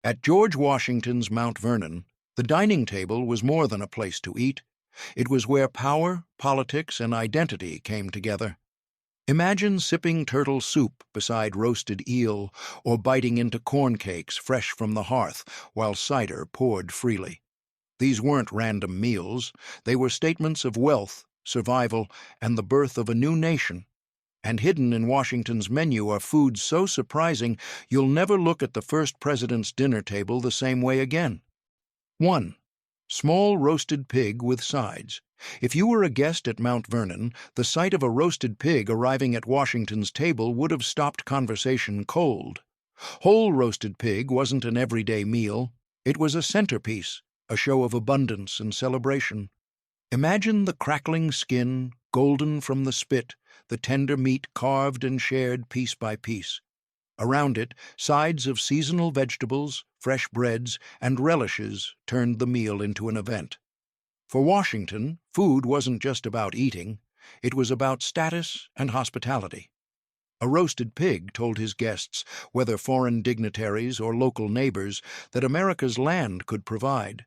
At George Washington's Mount Vernon, the dining table was more than a place to eat. It was where power, politics, and identity came together. Imagine sipping turtle soup beside roasted eel or biting into corn cakes fresh from the hearth while cider poured freely. These weren't random meals. They were statements of wealth, survival, and the birth of a new nation. And hidden in Washington's menu are foods so surprising you'll never look at the first president's dinner table the same way again. 1. Small roasted pig with sides. If you were a guest at Mount Vernon, the sight of a roasted pig arriving at Washington's table would have stopped conversation cold. Whole roasted pig wasn't an everyday meal. It was a centerpiece, a show of abundance and celebration. Imagine the crackling skin, golden from the spit, the tender meat carved and shared piece by piece. Around it, sides of seasonal vegetables, fresh breads, and relishes turned the meal into an event. For Washington, food wasn't just about eating, it was about status and hospitality. A roasted pig told his guests, whether foreign dignitaries or local neighbors, that America's land could provide.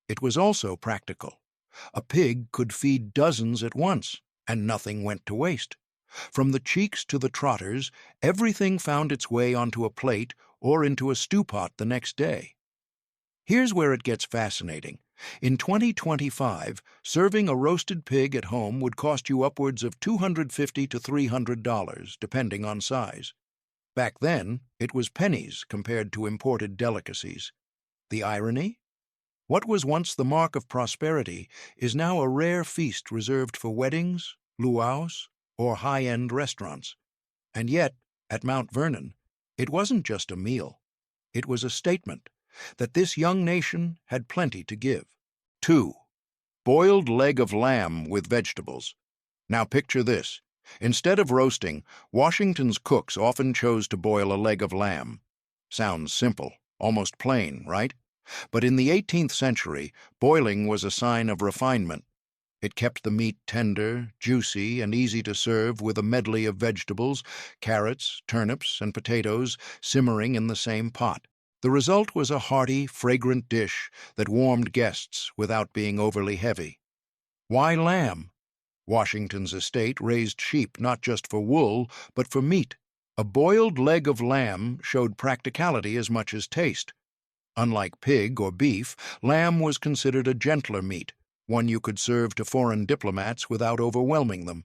It was also practical. A pig could feed dozens at once, and nothing went to waste. From the cheeks to the trotters, everything found its way onto a plate or into a stew pot the next day. Here's where it gets fascinating. In 2025, serving a roasted pig at home would cost you upwards of $250 to $300, depending on size. Back then, it was pennies compared to imported delicacies. The irony? What was once the mark of prosperity is now a rare feast reserved for weddings, luau's, or high-end restaurants. And yet, at Mount Vernon, it wasn't just a meal. It was a statement that this young nation had plenty to give. 2. Boiled leg of lamb with vegetables. Now picture this. Instead of roasting, Washington's cooks often chose to boil a leg of lamb. Sounds simple, almost plain, right? But in the 18th century, boiling was a sign of refinement. It kept the meat tender, juicy, and easy to serve with a medley of vegetables, carrots, turnips, and potatoes simmering in the same pot. The result was a hearty, fragrant dish that warmed guests without being overly heavy. Why lamb? Washington's estate raised sheep not just for wool, but for meat. A boiled leg of lamb showed practicality as much as taste. Unlike pig or beef, lamb was considered a gentler meat, one you could serve to foreign diplomats without overwhelming them.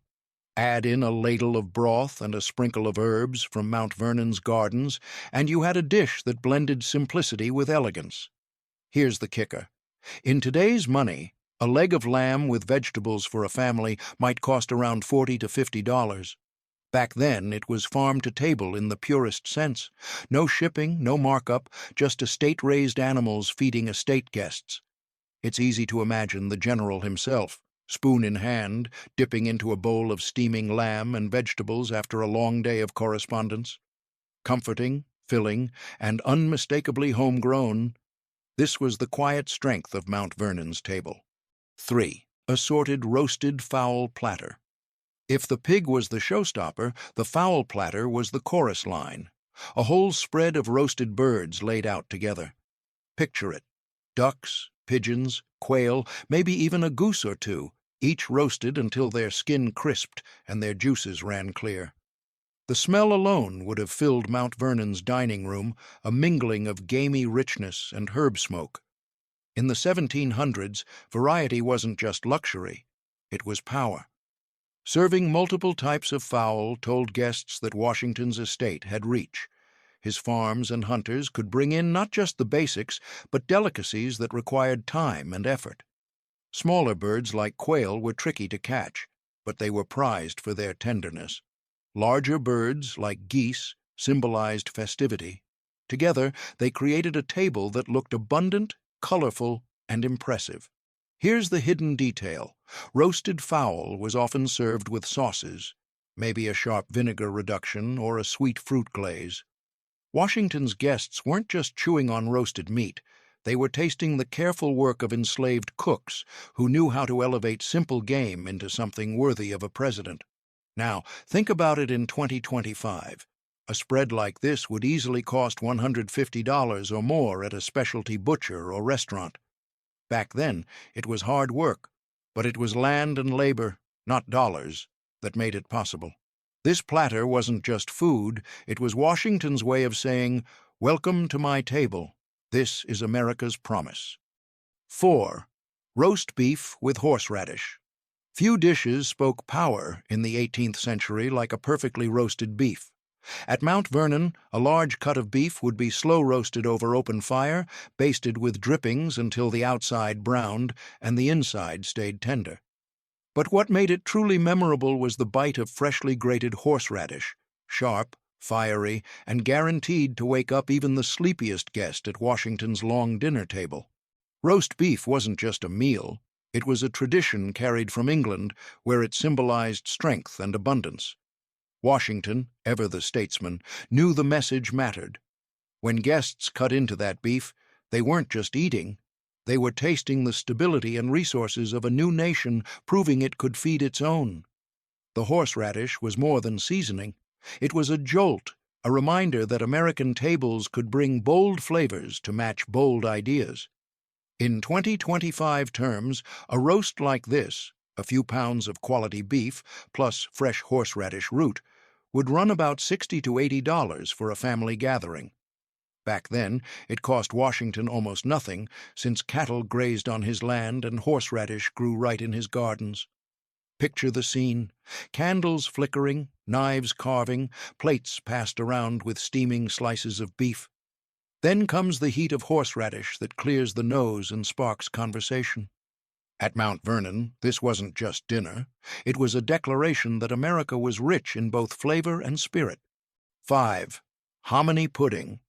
Add in a ladle of broth and a sprinkle of herbs from Mount Vernon's gardens, and you had a dish that blended simplicity with elegance. Here's the kicker. In today's money, a leg of lamb with vegetables for a family might cost around $40 to $50. Back then, it was farm to table in the purest sense. No shipping, no markup, just estate-raised animals feeding estate guests. It's easy to imagine the general himself, spoon in hand, dipping into a bowl of steaming lamb and vegetables after a long day of correspondence. Comforting, filling, and unmistakably homegrown, this was the quiet strength of Mount Vernon's table. 3. Assorted roasted fowl platter. If the pig was the showstopper, the fowl platter was the chorus line, a whole spread of roasted birds laid out together. Picture it. Ducks, pigeons, quail, maybe even a goose or two, each roasted until their skin crisped and their juices ran clear. The smell alone would have filled Mount Vernon's dining room, a mingling of gamey richness and herb smoke. In the 1700s, variety wasn't just luxury, it was power. Serving multiple types of fowl told guests that Washington's estate had reach. His farms and hunters could bring in not just the basics, but delicacies that required time and effort. Smaller birds like quail were tricky to catch, but they were prized for their tenderness. Larger birds, like geese, symbolized festivity. Together, they created a table that looked abundant, colorful, and impressive. Here's the hidden detail. Roasted fowl was often served with sauces, maybe a sharp vinegar reduction or a sweet fruit glaze. Washington's guests weren't just chewing on roasted meat. They were tasting the careful work of enslaved cooks who knew how to elevate simple game into something worthy of a president. Now, think about it in 2025. A spread like this would easily cost $150 or more at a specialty butcher or restaurant. Back then, it was hard work, but it was land and labor, not dollars, that made it possible. This platter wasn't just food, it was Washington's way of saying, "Welcome to my table. This is America's promise." 4. Roast beef with horseradish. Few dishes spoke power in the 18th century like a perfectly roasted beef. At Mount Vernon, a large cut of beef would be slow roasted over open fire, basted with drippings until the outside browned and the inside stayed tender. But what made it truly memorable was the bite of freshly grated horseradish, sharp, fiery, and guaranteed to wake up even the sleepiest guest at Washington's long dinner table. Roast beef wasn't just a meal, it was a tradition carried from England where it symbolized strength and abundance. Washington, ever the statesman, knew the message mattered. When guests cut into that beef, they weren't just eating, they were tasting the stability and resources of a new nation, proving it could feed its own. The horseradish was more than seasoning. It was a jolt, a reminder that American tables could bring bold flavors to match bold ideas. In 2025 terms, a roast like this, a few pounds of quality beef plus fresh horseradish root, would run about $60 to $80 for a family gathering. Back then, it cost Washington almost nothing, since cattle grazed on his land and horseradish grew right in his gardens. Picture the scene: candles flickering, knives carving, plates passed around with steaming slices of beef. Then comes the heat of horseradish that clears the nose and sparks conversation. At Mount Vernon, this wasn't just dinner. It was a declaration that America was rich in both flavor and spirit. 5. Hominy pudding.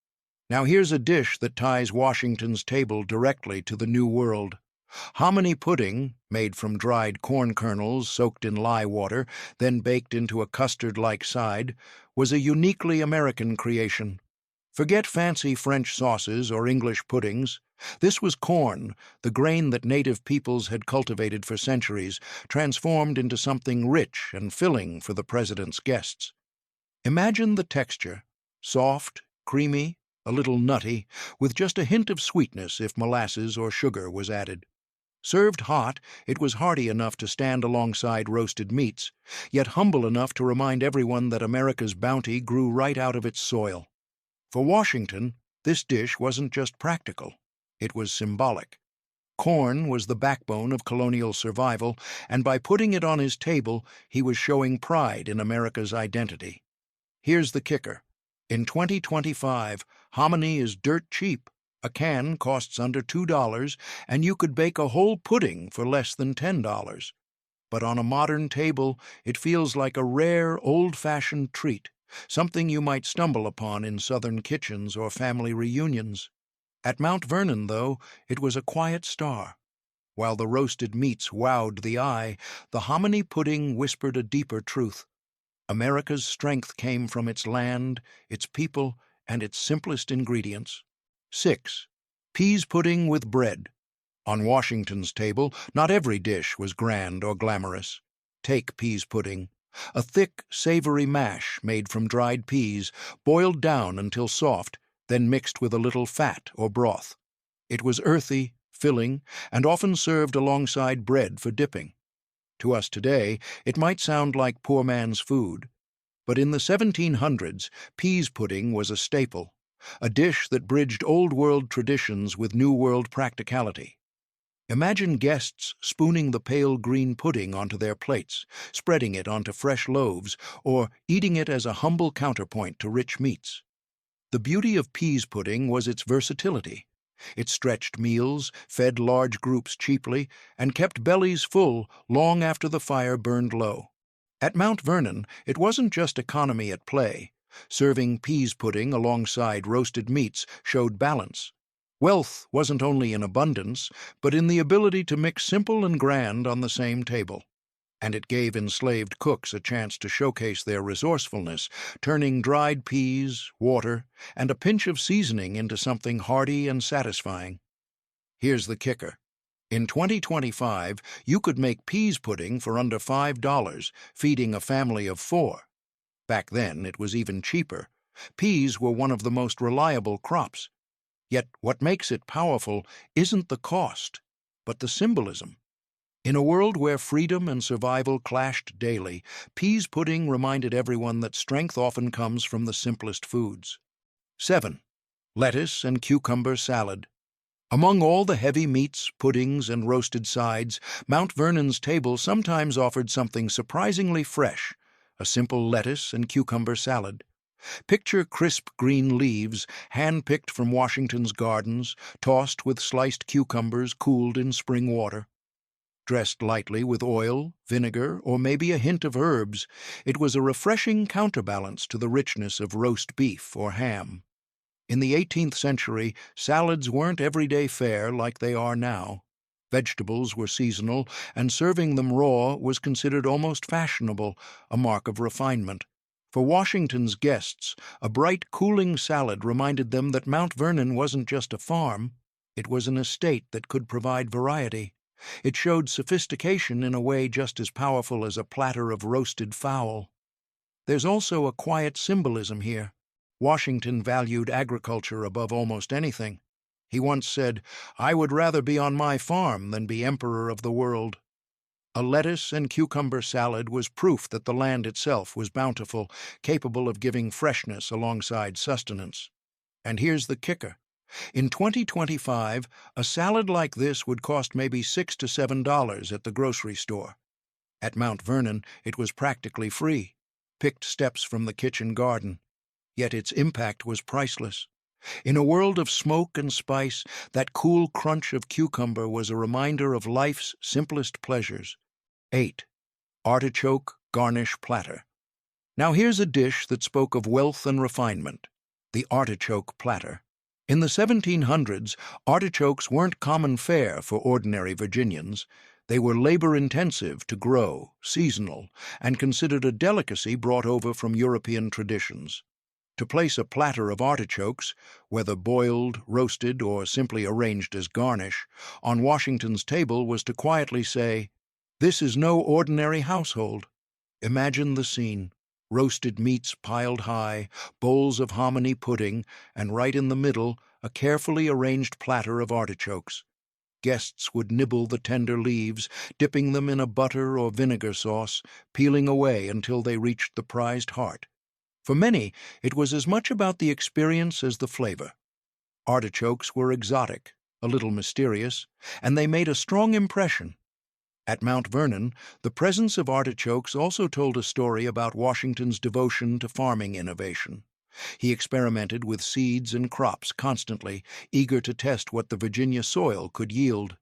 Now here's a dish that ties Washington's table directly to the New World. Hominy pudding, made from dried corn kernels soaked in lye water, then baked into a custard-like side, was a uniquely American creation. Forget fancy French sauces or English puddings. This was corn, the grain that native peoples had cultivated for centuries, transformed into something rich and filling for the president's guests. Imagine the texture: soft, creamy, a little nutty, with just a hint of sweetness if molasses or sugar was added. Served hot, it was hearty enough to stand alongside roasted meats, yet humble enough to remind everyone that America's bounty grew right out of its soil. For Washington, this dish wasn't just practical, it was symbolic. Corn was the backbone of colonial survival, and by putting it on his table, he was showing pride in America's identity. Here's the kicker. In 2025, hominy is dirt cheap. A can costs under $2, and you could bake a whole pudding for less than $10. But on a modern table, it feels like a rare, old-fashioned treat, something you might stumble upon in southern kitchens or family reunions. At Mount Vernon, though, it was a quiet star. While the roasted meats wowed the eye, the hominy pudding whispered a deeper truth. America's strength came from its land, its people, and its simplest ingredients. 6. Peas pudding with bread. On Washington's table, not every dish was grand or glamorous. Take peas pudding, a thick, savory mash made from dried peas, boiled down until soft, then mixed with a little fat or broth. It was earthy, filling, and often served alongside bread for dipping. To us today, it might sound like poor man's food, but in the 1700s, peas pudding was a staple, a dish that bridged old-world traditions with new-world practicality. Imagine guests spooning the pale green pudding onto their plates, spreading it onto fresh loaves, or eating it as a humble counterpoint to rich meats. The beauty of peas pudding was its versatility. It stretched meals, fed large groups cheaply, and kept bellies full long after the fire burned low. At Mount Vernon, it wasn't just economy at play. Serving peas pudding alongside roasted meats showed balance. Wealth wasn't only in abundance, but in the ability to mix simple and grand on the same table. And it gave enslaved cooks a chance to showcase their resourcefulness, turning dried peas, water, and a pinch of seasoning into something hearty and satisfying. Here's the kicker. In 2025, you could make peas pudding for under $5, feeding a family of 4. Back then, it was even cheaper. Peas were one of the most reliable crops. Yet what makes it powerful isn't the cost, but the symbolism. In a world where freedom and survival clashed daily, peas pudding reminded everyone that strength often comes from the simplest foods. 7. Lettuce and cucumber salad. Among all the heavy meats, puddings, and roasted sides, Mount Vernon's table sometimes offered something surprisingly fresh, a simple lettuce and cucumber salad. Picture crisp green leaves, hand-picked from Washington's gardens, tossed with sliced cucumbers cooled in spring water. Dressed lightly with oil, vinegar, or maybe a hint of herbs, it was a refreshing counterbalance to the richness of roast beef or ham. In the 18th century, salads weren't everyday fare like they are now. Vegetables were seasonal, and serving them raw was considered almost fashionable, a mark of refinement. For Washington's guests, a bright, cooling salad reminded them that Mount Vernon wasn't just a farm, it was an estate that could provide variety. It showed sophistication in a way just as powerful as a platter of roasted fowl. There's also a quiet symbolism here. Washington valued agriculture above almost anything. He once said, "I would rather be on my farm than be emperor of the world." A lettuce and cucumber salad was proof that the land itself was bountiful, capable of giving freshness alongside sustenance. And here's the kicker. In 2025, a salad like this would cost maybe $6 to $7 at the grocery store. At Mount Vernon, it was practically free, picked steps from the kitchen garden. Yet its impact was priceless. In a world of smoke and spice, that cool crunch of cucumber was a reminder of life's simplest pleasures. 8. Artichoke garnish platter. Now here's a dish that spoke of wealth and refinement, the artichoke platter. In the 1700s, artichokes weren't common fare for ordinary Virginians. They were labor-intensive to grow, seasonal, and considered a delicacy brought over from European traditions. To place a platter of artichokes, whether boiled, roasted, or simply arranged as garnish, on Washington's table was to quietly say, "This is no ordinary household." Imagine the scene. Roasted meats piled high, bowls of hominy pudding, and right in the middle, a carefully arranged platter of artichokes. Guests would nibble the tender leaves, dipping them in a butter or vinegar sauce, peeling away until they reached the prized heart. For many, it was as much about the experience as the flavor. Artichokes were exotic, a little mysterious, and they made a strong impression. At Mount Vernon, the presence of artichokes also told a story about Washington's devotion to farming innovation. He experimented with seeds and crops constantly, eager to test what the Virginia soil could yield.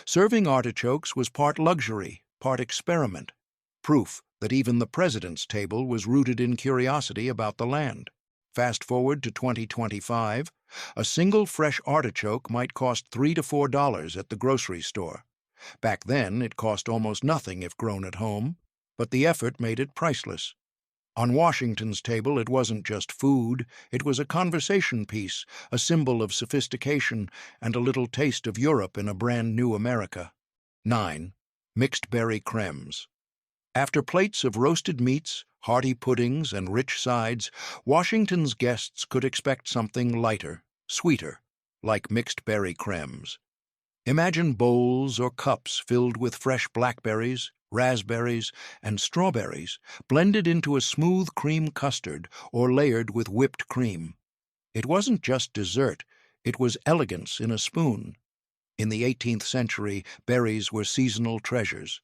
Serving artichokes was part luxury, part experiment, proof that even the president's table was rooted in curiosity about the land. Fast forward to 2025, a single fresh artichoke might cost $3 to $4 at the grocery store. Back then, it cost almost nothing if grown at home, but the effort made it priceless. On Washington's table, it wasn't just food, it was a conversation piece, a symbol of sophistication, and a little taste of Europe in a brand new America. 9. Mixed berry cremes. After plates of roasted meats, hearty puddings, and rich sides, Washington's guests could expect something lighter, sweeter, like mixed berry cremes. Imagine bowls or cups filled with fresh blackberries, raspberries, and strawberries, blended into a smooth cream custard or layered with whipped cream. It wasn't just dessert, it was elegance in a spoon. In the 18th century, berries were seasonal treasures.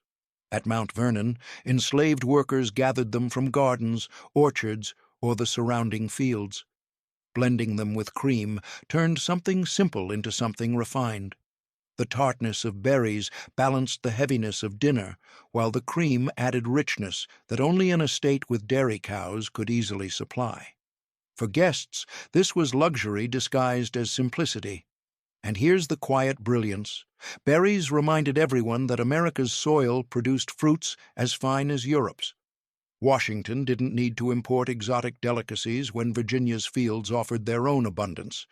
At Mount Vernon, enslaved workers gathered them from gardens, orchards, or the surrounding fields. Blending them with cream turned something simple into something refined. The tartness of berries balanced the heaviness of dinner, while the cream added richness that only an estate with dairy cows could easily supply. For guests, this was luxury disguised as simplicity. And here's the quiet brilliance. Berries reminded everyone that America's soil produced fruits as fine as Europe's. Washington didn't need to import exotic delicacies when Virginia's fields offered their own abundance.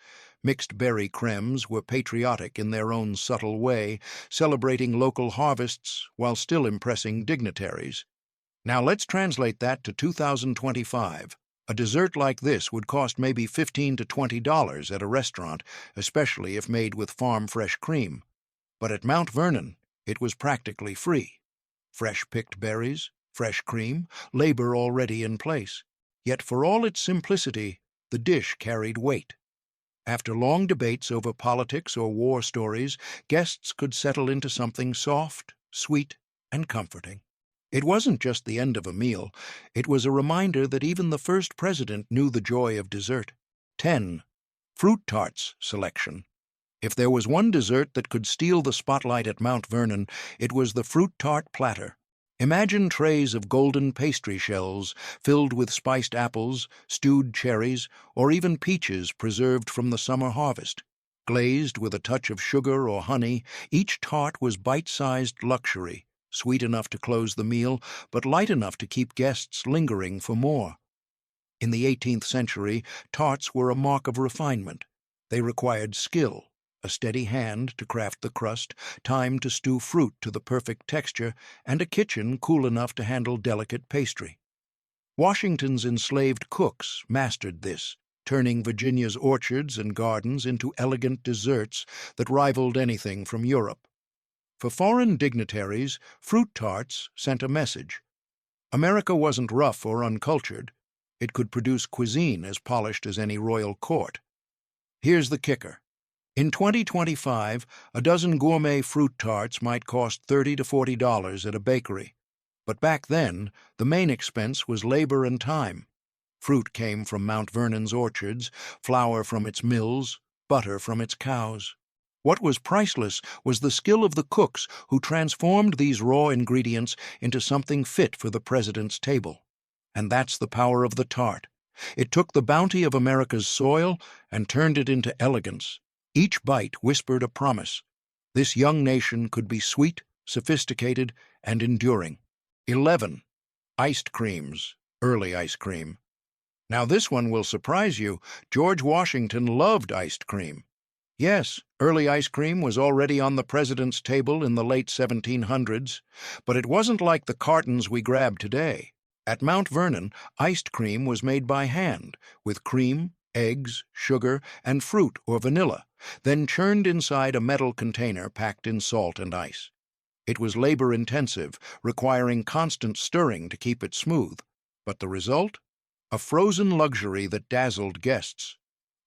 Mixed berry cremes were patriotic in their own subtle way, celebrating local harvests while still impressing dignitaries. Now let's translate that to 2025. A dessert like this would cost maybe $15 to $20 at a restaurant, especially if made with farm-fresh cream. But at Mount Vernon, it was practically free. Fresh-picked berries, fresh cream, labor already in place. Yet for all its simplicity, the dish carried weight. After long debates over politics or war stories, guests could settle into something soft, sweet, and comforting. It wasn't just the end of a meal, it was a reminder that even the first president knew the joy of dessert. 10. Fruit tarts selection. If there was one dessert that could steal the spotlight at Mount Vernon, it was the fruit tart platter. Imagine trays of golden pastry shells filled with spiced apples, stewed cherries, or even peaches preserved from the summer harvest. Glazed with a touch of sugar or honey, each tart was bite-sized luxury, sweet enough to close the meal, but light enough to keep guests lingering for more. In the 18th century, tarts were a mark of refinement. They required skill, a steady hand to craft the crust, time to stew fruit to the perfect texture, and a kitchen cool enough to handle delicate pastry. Washington's enslaved cooks mastered this, turning Virginia's orchards and gardens into elegant desserts that rivaled anything from Europe. For foreign dignitaries, fruit tarts sent a message. America wasn't rough or uncultured. It could produce cuisine as polished as any royal court. Here's the kicker. In 2025, a dozen gourmet fruit tarts might cost $30 to $40 at a bakery. But back then, the main expense was labor and time. Fruit came from Mount Vernon's orchards, flour from its mills, butter from its cows. What was priceless was the skill of the cooks who transformed these raw ingredients into something fit for the president's table. And that's the power of the tart. It took the bounty of America's soil and turned it into elegance. Each bite whispered a promise. This young nation could be sweet, sophisticated, and enduring. 11. Iced creams, early ice cream. Now this one will surprise you. George Washington loved iced cream. Yes, early ice cream was already on the president's table in the late 1700s, but it wasn't like the cartons we grab today. At Mount Vernon, iced cream was made by hand, with cream, eggs, sugar, and fruit or vanilla, then churned inside a metal container packed in salt and ice. It was labor-intensive, requiring constant stirring to keep it smooth. But the result? A frozen luxury that dazzled guests.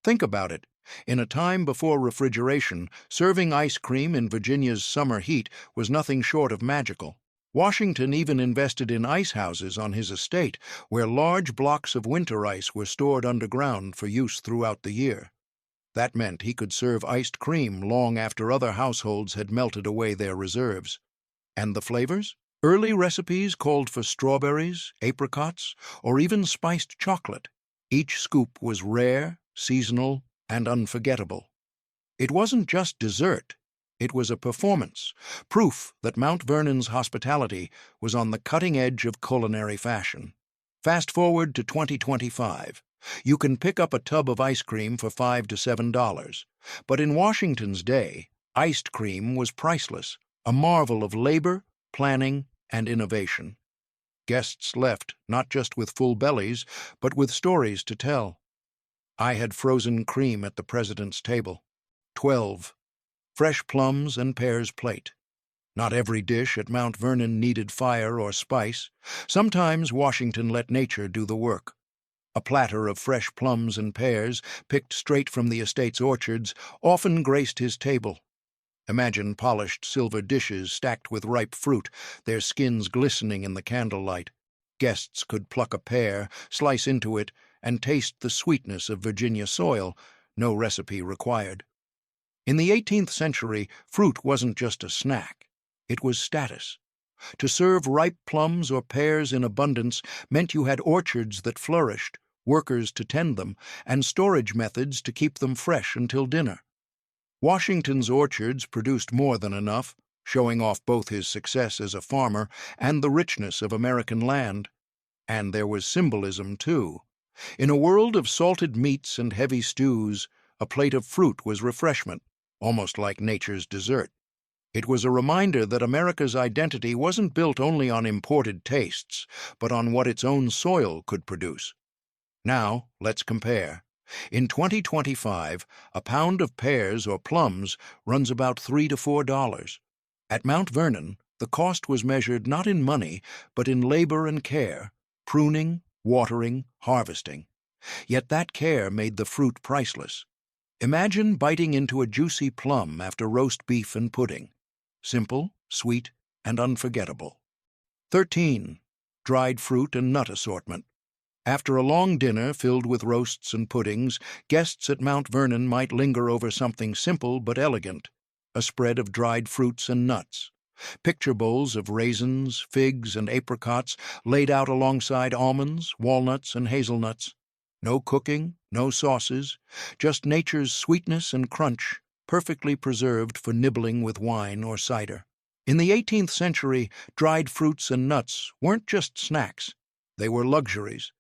Think about it. In a time before refrigeration, serving ice cream in Virginia's summer heat was nothing short of magical. Washington even invested in ice houses on his estate, where large blocks of winter ice were stored underground for use throughout the year. That meant he could serve iced cream long after other households had melted away their reserves. And the flavors? Early recipes called for strawberries, apricots, or even spiced chocolate. Each scoop was rare, seasonal, and unforgettable. It wasn't just dessert. It was a performance, proof that Mount Vernon's hospitality was on the cutting edge of culinary fashion. Fast forward to 2025. You can pick up a tub of ice cream for $5 to $7. But in Washington's day, iced cream was priceless, a marvel of labor, planning, and innovation. Guests left not just with full bellies, but with stories to tell. I had frozen cream at the president's table. 12. Fresh plums and pears plate. Not every dish at Mount Vernon needed fire or spice. Sometimes Washington let nature do the work. A platter of fresh plums and pears, picked straight from the estate's orchards, often graced his table. Imagine polished silver dishes stacked with ripe fruit, their skins glistening in the candlelight. Guests could pluck a pear, slice into it, and taste the sweetness of Virginia soil, no recipe required. In the 18th century, fruit wasn't just a snack. It was status. To serve ripe plums or pears in abundance meant you had orchards that flourished, workers to tend them, and storage methods to keep them fresh until dinner. Washington's orchards produced more than enough, showing off both his success as a farmer and the richness of American land. And there was symbolism, too. In a world of salted meats and heavy stews, a plate of fruit was refreshment, almost like nature's dessert. It was a reminder that America's identity wasn't built only on imported tastes, but on what its own soil could produce. Now, let's compare. In 2025, a pound of pears or plums runs about $3 to $4. At Mount Vernon, the cost was measured not in money, but in labor and care, pruning, watering, harvesting. Yet that care made the fruit priceless. Imagine biting into a juicy plum after roast beef and pudding. Simple, sweet, and unforgettable. 13. Dried fruit and nut assortment. After a long dinner filled with roasts and puddings, guests at Mount Vernon might linger over something simple but elegant, a spread of dried fruits and nuts. Picture bowls of raisins, figs, and apricots laid out alongside almonds, walnuts, and hazelnuts. No cooking, no sauces, just nature's sweetness and crunch, perfectly preserved for nibbling with wine or cider. In the 18th century, dried fruits and nuts weren't just snacks. They were luxuries.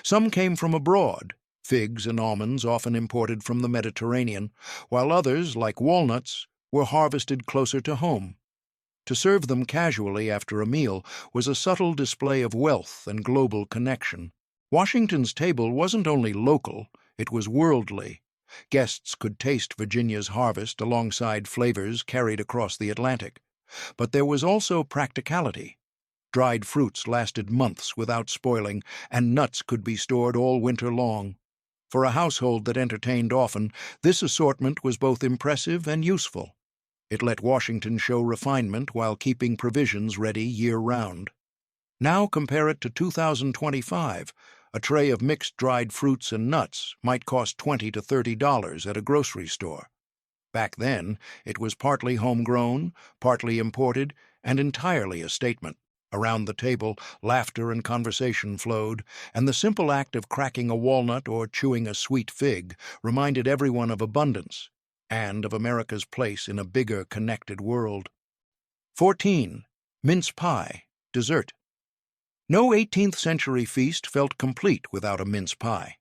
Some came from abroad, figs and almonds often imported from the Mediterranean, while others, like walnuts, were harvested closer to home. To serve them casually after a meal was a subtle display of wealth and global connection. Washington's table wasn't only local, it was worldly. Guests could taste Virginia's harvest alongside flavors carried across the Atlantic. But there was also practicality. Dried fruits lasted months without spoiling, and nuts could be stored all winter long. For a household that entertained often, this assortment was both impressive and useful. It let Washington show refinement while keeping provisions ready year-round. Now compare it to 2025. A tray of mixed dried fruits and nuts might cost $20 to $30 at a grocery store. Back then, it was partly homegrown, partly imported, and entirely a statement. Around the table, laughter and conversation flowed, and the simple act of cracking a walnut or chewing a sweet fig reminded everyone of abundance and of America's place in a bigger, connected world. 14. Mince pie, dessert. No 18th century feast felt complete without a mince pie.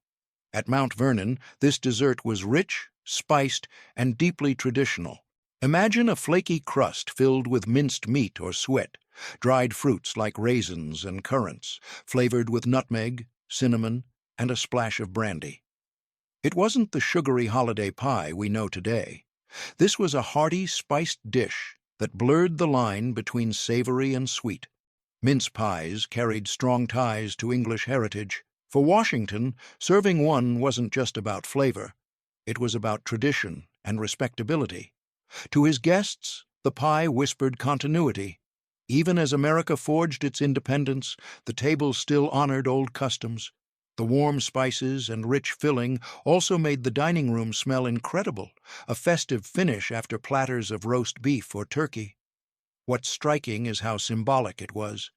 At Mount Vernon, this dessert was rich, spiced, and deeply traditional. Imagine a flaky crust filled with minced meat or suet, dried fruits like raisins and currants, flavored with nutmeg, cinnamon, and a splash of brandy. It wasn't the sugary holiday pie we know today. This was a hearty, spiced dish that blurred the line between savory and sweet. Mince pies carried strong ties to English heritage. For Washington, serving one wasn't just about flavor. It was about tradition and respectability. To his guests, the pie whispered continuity. Even as America forged its independence, the table still honored old customs. The warm spices and rich filling also made the dining room smell incredible, a festive finish after platters of roast beef or turkey. What's striking is how symbolic it was.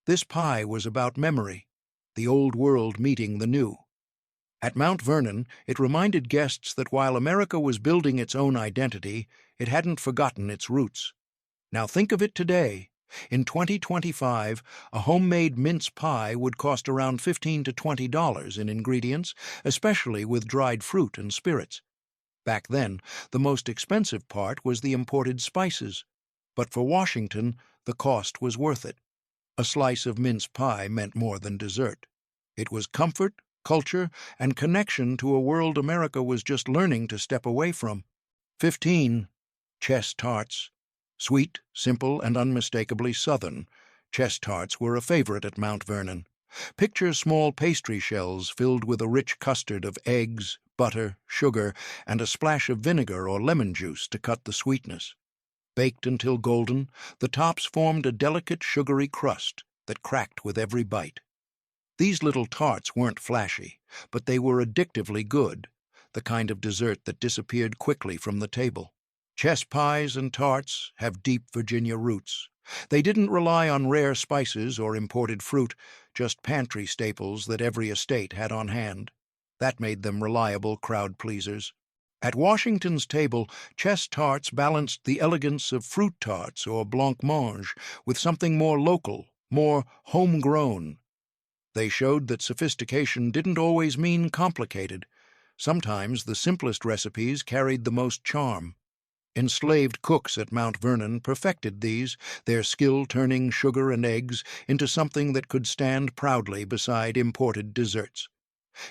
This pie was about memory, the old world meeting the new. At Mount Vernon, it reminded guests that while America was building its own identity, it hadn't forgotten its roots. Now think of it today. In 2025, a homemade mince pie would cost around $15 to $20 in ingredients, especially with dried fruit and spirits. Back then, the most expensive part was the imported spices. But for Washington, the cost was worth it. A slice of mince pie meant more than dessert. It was comfort, culture, and connection to a world America was just learning to step away from. 15. Chess tarts. Sweet, simple, and unmistakably Southern, chess tarts were a favorite at Mount Vernon. Picture small pastry shells filled with a rich custard of eggs, butter, sugar, and a splash of vinegar or lemon juice to cut the sweetness. Baked until golden, the tops formed a delicate sugary crust that cracked with every bite. These little tarts weren't flashy, but they were addictively good, the kind of dessert that disappeared quickly from the table. Chess pies and tarts have deep Virginia roots. They didn't rely on rare spices or imported fruit, just pantry staples that every estate had on hand. That made them reliable crowd pleasers. At Washington's table, chess tarts balanced the elegance of fruit tarts or blancmange with something more local, more homegrown. They showed that sophistication didn't always mean complicated. Sometimes the simplest recipes carried the most charm. Enslaved cooks at Mount Vernon perfected these, their skill turning sugar and eggs into something that could stand proudly beside imported desserts.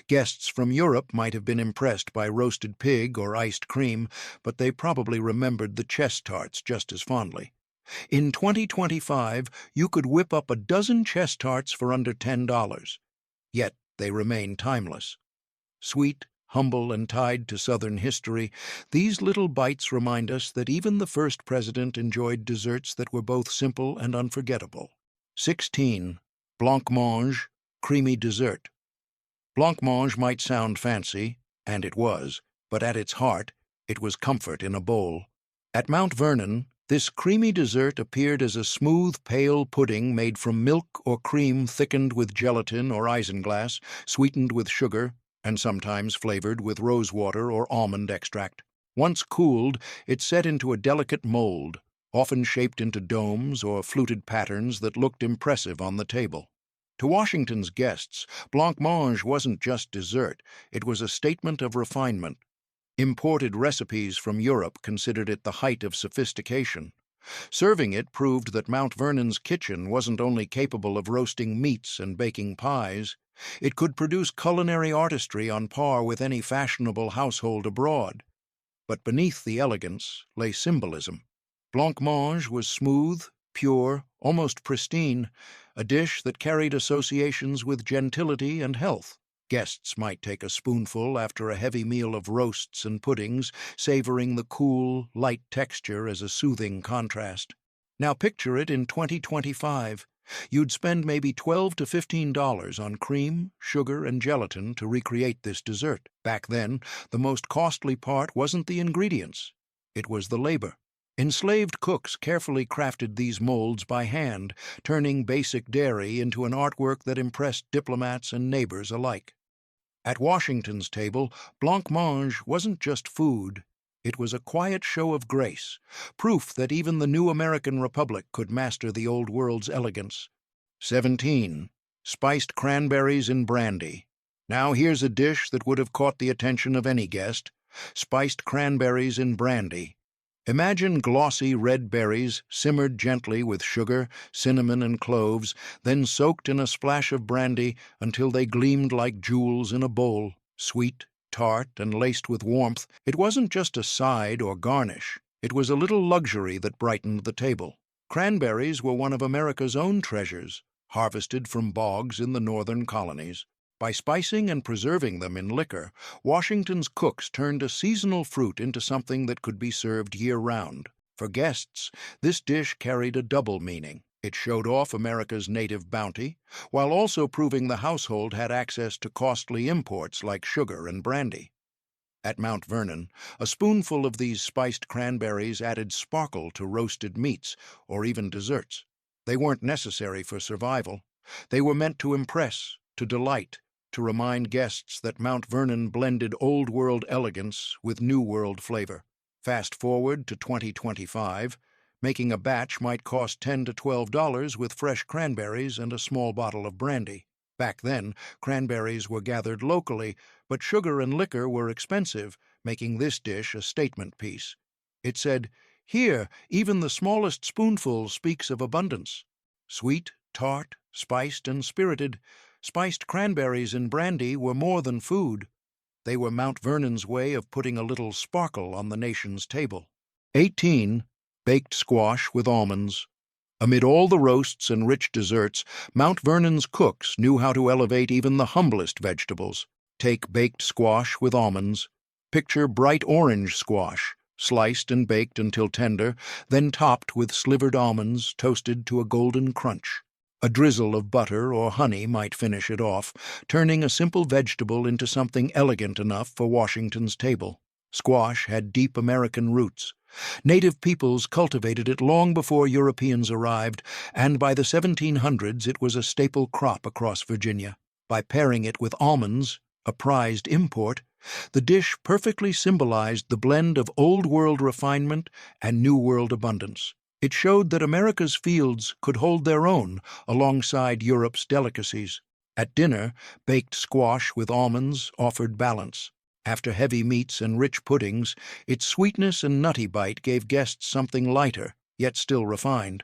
Guests from Europe might have been impressed by roasted pig or iced cream, but they probably remembered the chess tarts just as fondly. In 2025, you could whip up a dozen chess tarts for under $10, yet they remain timeless. Sweet, humble, and tied to Southern history, these little bites remind us that even the first president enjoyed desserts that were both simple and unforgettable. 16. Blancmange, creamy dessert. Blancmange might sound fancy, and it was, but at its heart, it was comfort in a bowl. At Mount Vernon, this creamy dessert appeared as a smooth, pale pudding made from milk or cream thickened with gelatin or isinglass, sweetened with sugar, and sometimes flavored with rosewater or almond extract. Once cooled, it set into a delicate mold, often shaped into domes or fluted patterns that looked impressive on the table. To Washington's guests, blancmange wasn't just dessert, it was a statement of refinement. Imported recipes from Europe considered it the height of sophistication. Serving it proved that Mount Vernon's kitchen wasn't only capable of roasting meats and baking pies, it could produce culinary artistry on par with any fashionable household abroad. But beneath the elegance lay symbolism. Blancmange was smooth, pure, almost pristine, a dish that carried associations with gentility and health. Guests might take a spoonful after a heavy meal of roasts and puddings, savoring the cool, light texture as a soothing contrast. Now picture it in 2025. You'd spend maybe $12 to $15 on cream, sugar, and gelatin to recreate this dessert. Back then, the most costly part wasn't the ingredients. It was the labor. Enslaved cooks carefully crafted these molds by hand, turning basic dairy into an artwork that impressed diplomats and neighbors alike. At Washington's table, blancmange wasn't just food. It was a quiet show of grace, proof that even the new American Republic could master the old world's elegance. 17. Spiced cranberries in brandy. Now here's a dish that would have caught the attention of any guest. Spiced cranberries in brandy. Imagine glossy red berries simmered gently with sugar, cinnamon, and cloves, then soaked in a splash of brandy until they gleamed like jewels in a bowl. Sweet, tart, and laced with warmth, it wasn't just a side or garnish. It was a little luxury that brightened the table. Cranberries were one of America's own treasures, harvested from bogs in the northern colonies. By spicing and preserving them in liquor, Washington's cooks turned a seasonal fruit into something that could be served year-round. For guests, this dish carried a double meaning. It showed off America's native bounty, while also proving the household had access to costly imports like sugar and brandy. At Mount Vernon, a spoonful of these spiced cranberries added sparkle to roasted meats or even desserts. They weren't necessary for survival. They were meant to impress, to delight, to remind guests that Mount Vernon blended old-world elegance with new-world flavor. Fast forward to 2025, making a batch might cost $10 to $12 with fresh cranberries and a small bottle of brandy. Back then, cranberries were gathered locally, but sugar and liquor were expensive, making this dish a statement piece. It said, "Here, even the smallest spoonful speaks of abundance." Sweet, tart, spiced, and spirited, spiced cranberries in brandy were more than food. They were Mount Vernon's way of putting a little sparkle on the nation's table. 18. Baked squash with almonds. Amid all the roasts and rich desserts, Mount Vernon's cooks knew how to elevate even the humblest vegetables. Take baked squash with almonds. Picture bright orange squash, sliced and baked until tender, then topped with slivered almonds toasted to a golden crunch. A drizzle of butter or honey might finish it off, turning a simple vegetable into something elegant enough for Washington's table. Squash had deep American roots. Native peoples cultivated it long before Europeans arrived, and by the 1700s it was a staple crop across Virginia. By pairing it with almonds, a prized import, the dish perfectly symbolized the blend of old-world refinement and new-world abundance. It showed that America's fields could hold their own alongside Europe's delicacies. At dinner, baked squash with almonds offered balance. After heavy meats and rich puddings, its sweetness and nutty bite gave guests something lighter, yet still refined.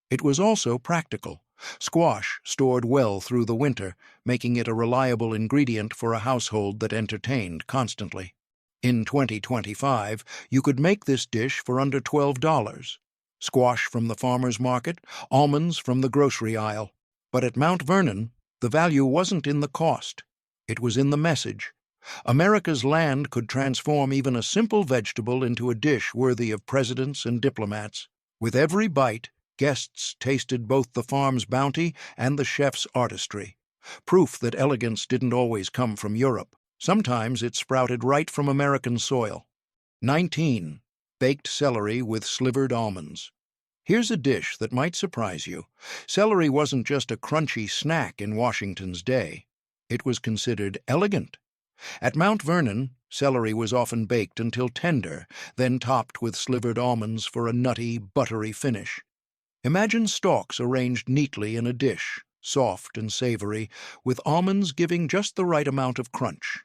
It was also practical. Squash stored well through the winter, making it a reliable ingredient for a household that entertained constantly. In 2025, you could make this dish for under $12. Squash from the farmer's market, almonds from the grocery aisle. But at Mount Vernon, the value wasn't in the cost. It was in the message. America's land could transform even a simple vegetable into a dish worthy of presidents and diplomats. With every bite, guests tasted both the farm's bounty and the chef's artistry. Proof that elegance didn't always come from Europe. Sometimes it sprouted right from American soil. 19. Baked celery with slivered almonds. Here's a dish that might surprise you. Celery wasn't just a crunchy snack in Washington's day. It was considered elegant. At Mount Vernon, celery was often baked until tender, then topped with slivered almonds for a nutty, buttery finish. Imagine stalks arranged neatly in a dish, soft and savory, with almonds giving just the right amount of crunch.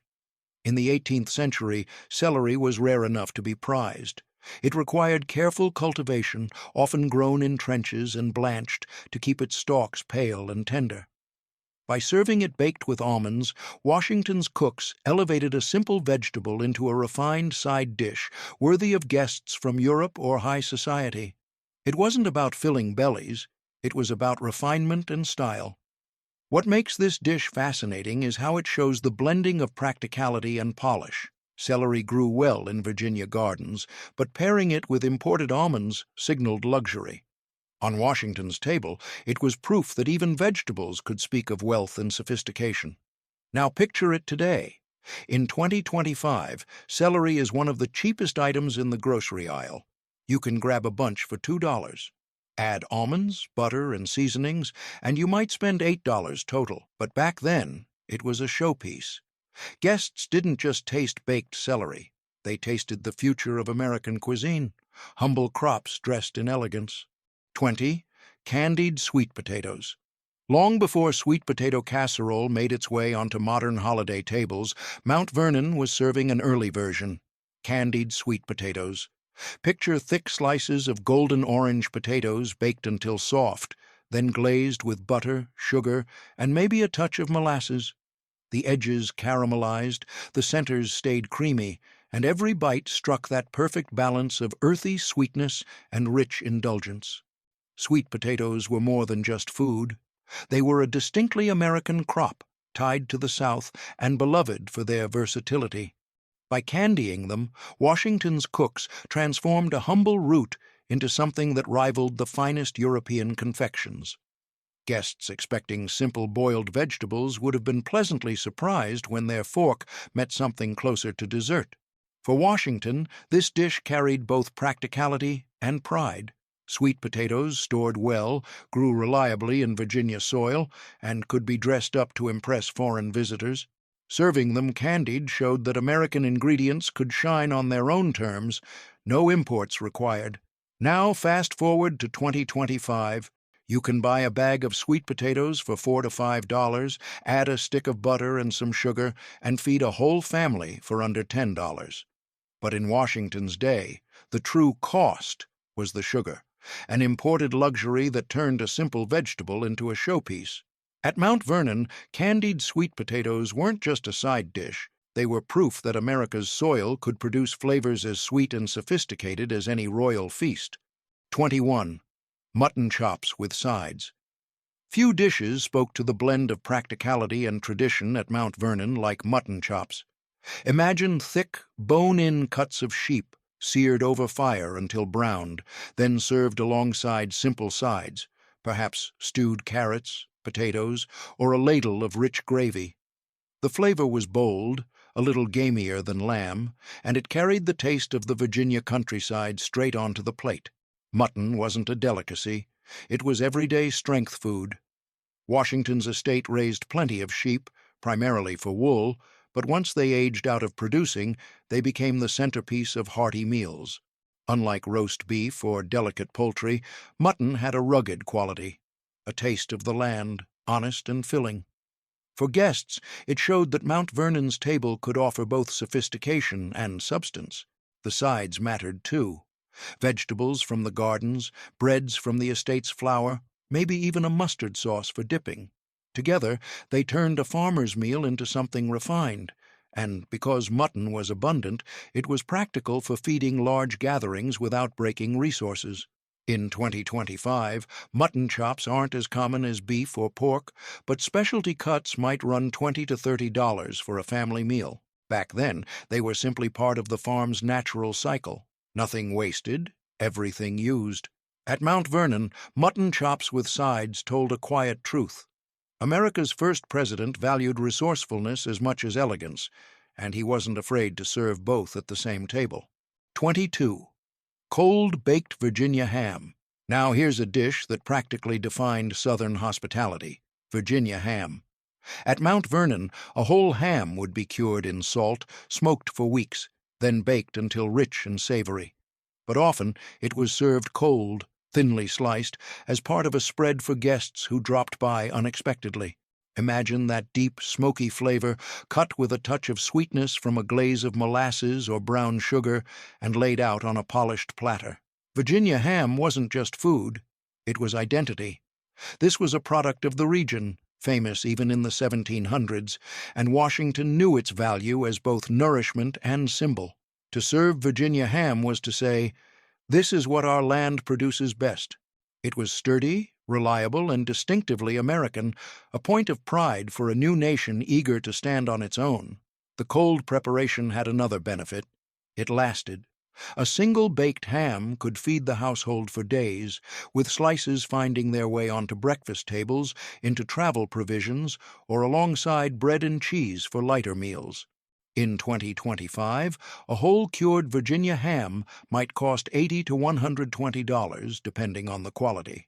In the 18th century, celery was rare enough to be prized. It required careful cultivation, often grown in trenches and blanched to keep its stalks pale and tender. By serving it baked with almonds, Washington's cooks elevated a simple vegetable into a refined side dish worthy of guests from Europe or high society. It wasn't about filling bellies, it was about refinement and style. What makes this dish fascinating is how it shows the blending of practicality and polish. Celery grew well in Virginia gardens, but pairing it with imported almonds signaled luxury. On Washington's table, it was proof that even vegetables could speak of wealth and sophistication. Now picture it today. In 2025, celery is one of the cheapest items in the grocery aisle. You can grab a bunch for $2. Add almonds, butter, and seasonings, and you might spend $8 total. But back then, it was a showpiece. Guests didn't just taste baked celery. They tasted the future of American cuisine, humble crops dressed in elegance. 20. Candied sweet potatoes. Long before sweet potato casserole made its way onto modern holiday tables, Mount Vernon was serving an early version, candied sweet potatoes. Picture thick slices of golden orange potatoes baked until soft, then glazed with butter, sugar, and maybe a touch of molasses. The edges caramelized, the centers stayed creamy, and every bite struck that perfect balance of earthy sweetness and rich indulgence. Sweet potatoes were more than just food. They were a distinctly American crop, tied to the South and beloved for their versatility. By candying them, Washington's cooks transformed a humble root into something that rivaled the finest European confections. Guests expecting simple boiled vegetables would have been pleasantly surprised when their fork met something closer to dessert. For Washington, this dish carried both practicality and pride. Sweet potatoes, stored well, grew reliably in Virginia soil, and could be dressed up to impress foreign visitors. Serving them candied showed that American ingredients could shine on their own terms, no imports required. Now, fast forward to 2025. You can buy a bag of sweet potatoes for $4 to $5, add a stick of butter and some sugar, and feed a whole family for under $10. But in Washington's day, the true cost was the sugar, an imported luxury that turned a simple vegetable into a showpiece. At Mount Vernon, candied sweet potatoes weren't just a side dish. They were proof that America's soil could produce flavors as sweet and sophisticated as any royal feast. 21. Mutton chops with sides. Few dishes spoke to the blend of practicality and tradition at Mount Vernon like mutton chops. Imagine thick, bone-in cuts of sheep, seared over fire until browned, then served alongside simple sides, perhaps stewed carrots, potatoes, or a ladle of rich gravy. The flavor was bold, a little gamier than lamb, and it carried the taste of the Virginia countryside straight onto the plate. Mutton wasn't a delicacy. It was everyday strength food. Washington's estate raised plenty of sheep, primarily for wool, but once they aged out of producing, they became the centerpiece of hearty meals. Unlike roast beef or delicate poultry, mutton had a rugged quality, a taste of the land, honest and filling. For guests, it showed that Mount Vernon's table could offer both sophistication and substance. The sides mattered too. Vegetables from the gardens, breads from the estate's flour, maybe even a mustard sauce for dipping. Together, they turned a farmer's meal into something refined, and because mutton was abundant, it was practical for feeding large gatherings without breaking resources. In 2025, mutton chops aren't as common as beef or pork, but specialty cuts might run $20 to $30 for a family meal. Back then, they were simply part of the farm's natural cycle. Nothing wasted, everything used. At Mount Vernon, mutton chops with sides told a quiet truth. America's first president valued resourcefulness as much as elegance, and he wasn't afraid to serve both at the same table. 22. Cold baked Virginia ham. Now here's a dish that practically defined Southern hospitality: Virginia ham. At Mount Vernon, a whole ham would be cured in salt, smoked for weeks, then baked until rich and savory. But often it was served cold, thinly sliced, as part of a spread for guests who dropped by unexpectedly. Imagine that deep, smoky flavor, cut with a touch of sweetness from a glaze of molasses or brown sugar and laid out on a polished platter. Virginia ham wasn't just food, it was identity. This was a product of the region, famous even in the 1700s, and Washington knew its value as both nourishment and symbol. To serve Virginia ham was to say, "This is what our land produces best." It was sturdy, reliable, and distinctively American, a point of pride for a new nation eager to stand on its own. The cold preparation had another benefit. It lasted. A single baked ham could feed the household for days, with slices finding their way onto breakfast tables, into travel provisions, or alongside bread and cheese for lighter meals. In 2025, a whole cured Virginia ham might cost $80 to $120, depending on the quality.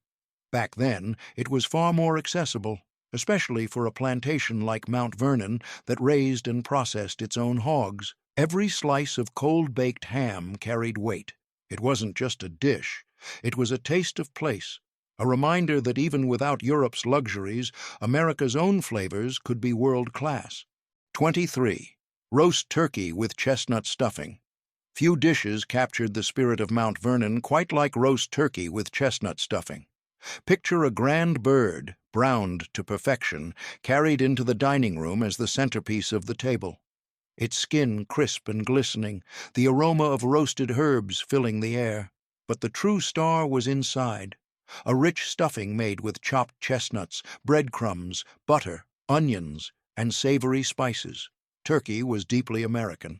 Back then, it was far more accessible, especially for a plantation like Mount Vernon that raised and processed its own hogs. Every slice of cold-baked ham carried weight. It wasn't just a dish, it was a taste of place, a reminder that even without Europe's luxuries, America's own flavors could be world-class. 23. Roast turkey with chestnut stuffing. Few dishes captured the spirit of Mount Vernon quite like roast turkey with chestnut stuffing. Picture a grand bird, browned to perfection, carried into the dining room as the centerpiece of the table. Its skin crisp and glistening, the aroma of roasted herbs filling the air. But the true star was inside. A rich stuffing made with chopped chestnuts, breadcrumbs, butter, onions, and savory spices. Turkey was deeply American.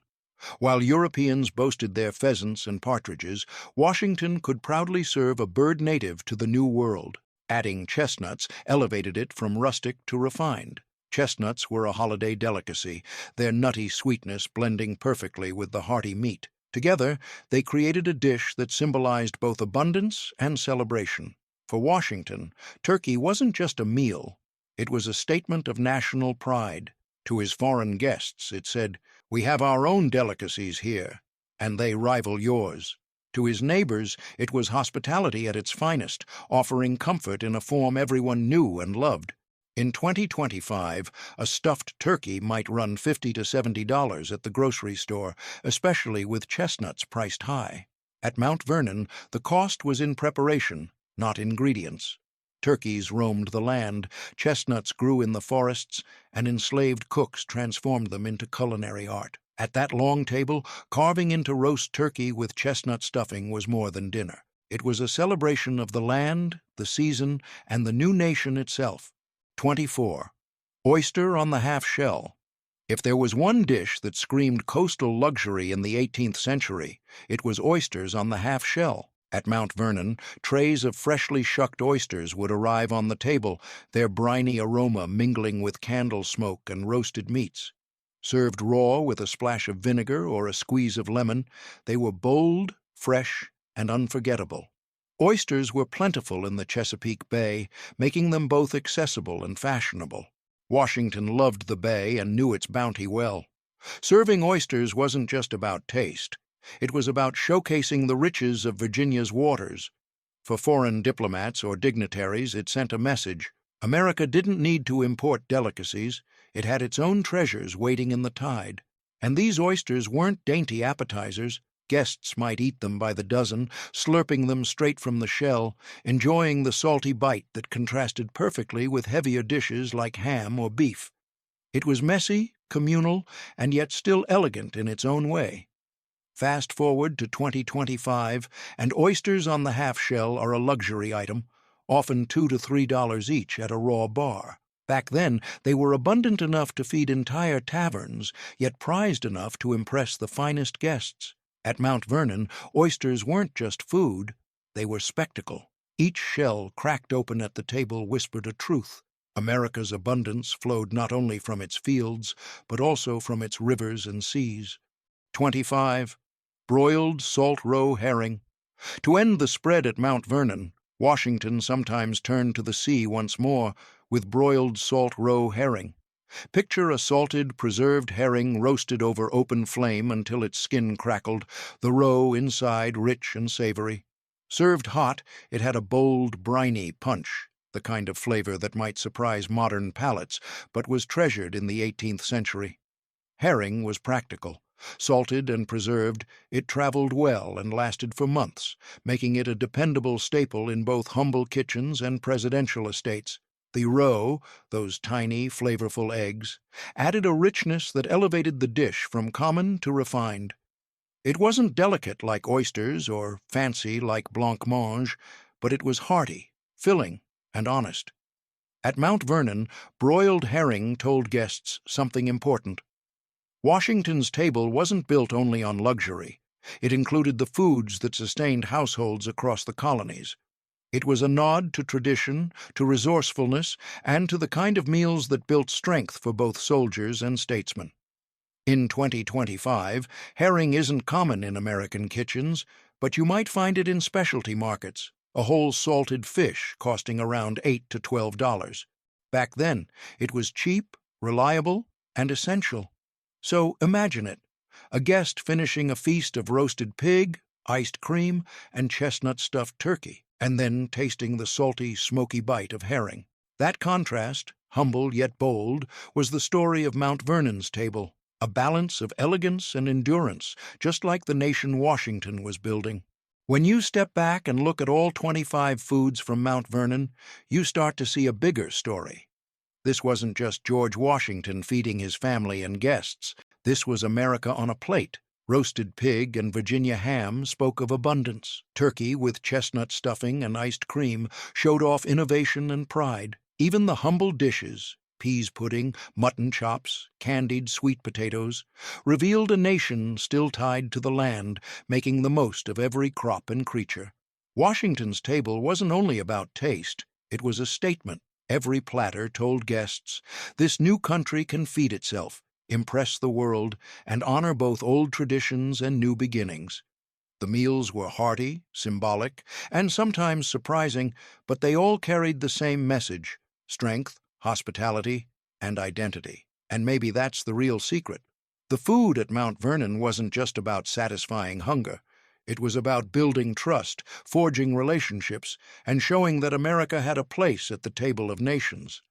While Europeans boasted their pheasants and partridges, Washington could proudly serve a bird native to the New World. Adding chestnuts elevated it from rustic to refined. Chestnuts were a holiday delicacy, their nutty sweetness blending perfectly with the hearty meat. Together, they created a dish that symbolized both abundance and celebration. For Washington, turkey wasn't just a meal, it was a statement of national pride. To his foreign guests, it said, "We have our own delicacies here, and they rival yours." To his neighbors, it was hospitality at its finest, offering comfort in a form everyone knew and loved. In 2025, a stuffed turkey might run $50 to $70 at the grocery store, especially with chestnuts priced high. At Mount Vernon, the cost was in preparation, not ingredients. Turkeys roamed the land, chestnuts grew in the forests, and enslaved cooks transformed them into culinary art. At that long table, carving into roast turkey with chestnut stuffing was more than dinner. It was a celebration of the land, the season, and the new nation itself. 24. Oyster on the half-shell. If there was one dish that screamed coastal luxury in the 18th century, it was oysters on the half-shell. At Mount Vernon, trays of freshly shucked oysters would arrive on the table, their briny aroma mingling with candle smoke and roasted meats. Served raw with a splash of vinegar or a squeeze of lemon, they were bold, fresh, and unforgettable. Oysters were plentiful in the Chesapeake Bay, making them both accessible and fashionable. Washington loved the bay and knew its bounty well. Serving oysters wasn't just about taste. It was about showcasing the riches of Virginia's waters. For foreign diplomats or dignitaries, it sent a message. America didn't need to import delicacies. It had its own treasures waiting in the tide. And these oysters weren't dainty appetizers. Guests might eat them by the dozen, slurping them straight from the shell, enjoying the salty bite that contrasted perfectly with heavier dishes like ham or beef. It was messy, communal, and yet still elegant in its own way. Fast forward to 2025, and oysters on the half-shell are a luxury item, often $2 to $3 each at a raw bar. Back then, they were abundant enough to feed entire taverns, yet prized enough to impress the finest guests. At Mount Vernon, oysters weren't just food, they were spectacle. Each shell cracked open at the table whispered a truth. America's abundance flowed not only from its fields, but also from its rivers and seas. 25. Broiled salt roe herring. To end the spread at Mount Vernon, Washington sometimes turned to the sea once more with broiled salt roe herring. Picture a salted, preserved herring roasted over open flame until its skin crackled, the roe inside rich and savory. Served hot, it had a bold, briny punch, the kind of flavor that might surprise modern palates, but was treasured in the 18th century. Herring was practical. Salted and preserved, it traveled well and lasted for months, making it a dependable staple in both humble kitchens and presidential estates. The roe, those tiny, flavorful eggs, added a richness that elevated the dish from common to refined. It wasn't delicate like oysters or fancy like blancmange, but it was hearty, filling, and honest. At Mount Vernon, broiled herring told guests something important. Washington's table wasn't built only on luxury. It included the foods that sustained households across the colonies. It was a nod to tradition, to resourcefulness, and to the kind of meals that built strength for both soldiers and statesmen. In 2025, herring isn't common in American kitchens, but you might find it in specialty markets, a whole salted fish costing around $8 to $12. Back then, it was cheap, reliable, and essential. So imagine it, a guest finishing a feast of roasted pig, iced cream, and chestnut-stuffed turkey, and then tasting the salty, smoky bite of herring. That contrast, humble yet bold, was the story of Mount Vernon's table, a balance of elegance and endurance, just like the nation Washington was building. When you step back and look at all 25 foods from Mount Vernon, you start to see a bigger story. This wasn't just George Washington feeding his family and guests. This was America on a plate. Roasted pig and Virginia ham spoke of abundance. Turkey with chestnut stuffing and iced cream showed off innovation and pride. Even the humble dishes, peas pudding, mutton chops, candied sweet potatoes, revealed a nation still tied to the land, making the most of every crop and creature. Washington's table wasn't only about taste, it was a statement. Every platter told guests, this new country can feed itself, impress the world, and honor both old traditions and new beginnings. The meals were hearty, symbolic, and sometimes surprising, but they all carried the same message: strength, hospitality, and identity. And maybe that's the real secret. The food at Mount Vernon wasn't just about satisfying hunger. It was about building trust, forging relationships, and showing that America had a place at the table of nations.